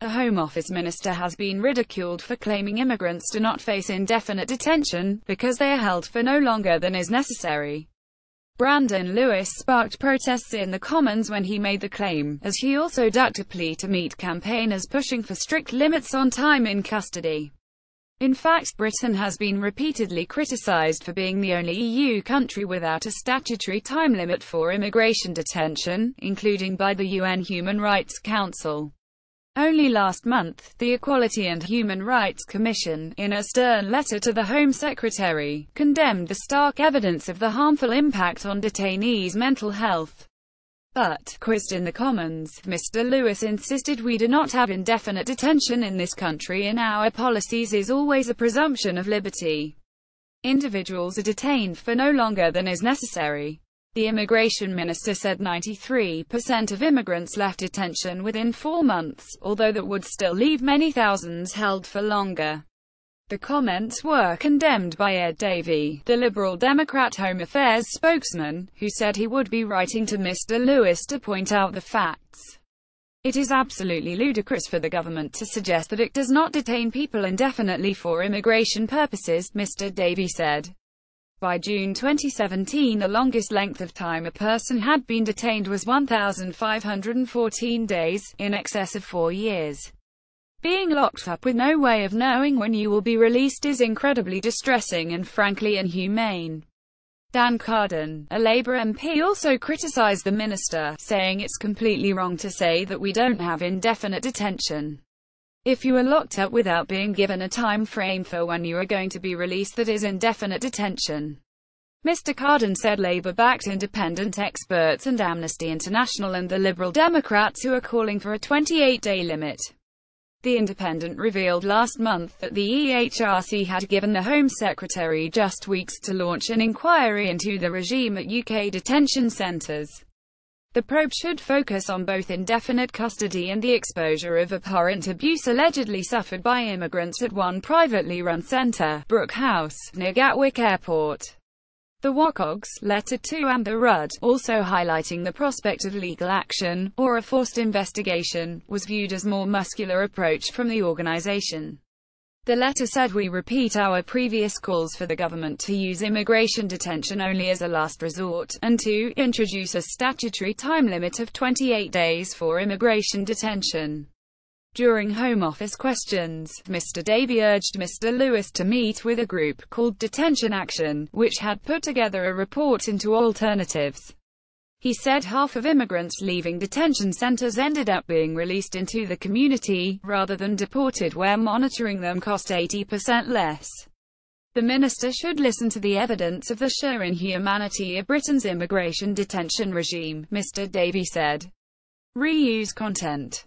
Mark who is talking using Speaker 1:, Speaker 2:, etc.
Speaker 1: A Home Office minister has been ridiculed for claiming immigrants do not face indefinite detention, because they are held for no longer than is necessary. Brandon Lewis sparked protests in the Commons when he made the claim, as he also ducked a plea to meet campaigners pushing for strict limits on time in custody. In fact, Britain has been repeatedly criticised for being the only EU country without a statutory time limit for immigration detention, including by the UN Human Rights Council. Only last month, the Equality and Human Rights Commission, in a stern letter to the Home Secretary, condemned the stark evidence of the harmful impact on detainees' mental health. But, quizzed in the Commons, Mr. Lewis insisted we do not have indefinite detention in this country. In our policies is always a presumption of liberty. Individuals are detained for no longer than is necessary. The immigration minister said 93% of immigrants left detention within 4 months, although that would still leave many thousands held for longer. The comments were condemned by Ed Davey, the Liberal Democrat Home Affairs spokesman, who said he would be writing to Mr. Lewis to point out the facts. It is absolutely ludicrous for the government to suggest that it does not detain people indefinitely for immigration purposes, Mr. Davey said. By June 2017, the longest length of time a person had been detained was 1,514 days, in excess of 4 years. Being locked up with no way of knowing when you will be released is incredibly distressing and frankly inhumane. Dan Carden, a Labour MP, also criticised the minister, saying it's completely wrong to say that we don't have indefinite detention. If you are locked up without being given a time frame for when you are going to be released, that is indefinite detention. Mr. Carden said Labour-backed independent experts and Amnesty International and the Liberal Democrats who are calling for a 28-day limit. The Independent revealed last month that the EHRC had given the Home Secretary just weeks to launch an inquiry into the regime at UK detention centres. The probe should focus on both indefinite custody and the exposure of abhorrent abuse allegedly suffered by immigrants at one privately run centre, Brook House, near Gatwick Airport. The WACOG's letter to Amber Rudd, also highlighting the prospect of legal action, or a forced investigation, was viewed as a more muscular approach from the organisation. The letter said, "We repeat our previous calls for the government to use immigration detention only as a last resort, and to introduce a statutory time limit of 28 days for immigration detention." During Home Office questions, Mr. Davey urged Mr. Lewis to meet with a group called Detention Action, which had put together a report into alternatives. He said half of immigrants leaving detention centers ended up being released into the community, rather than deported, where monitoring them cost 80% less. The minister should listen to the evidence of the sheer inhumanity of Britain's immigration detention regime, Mr. Davey said. Reuse content.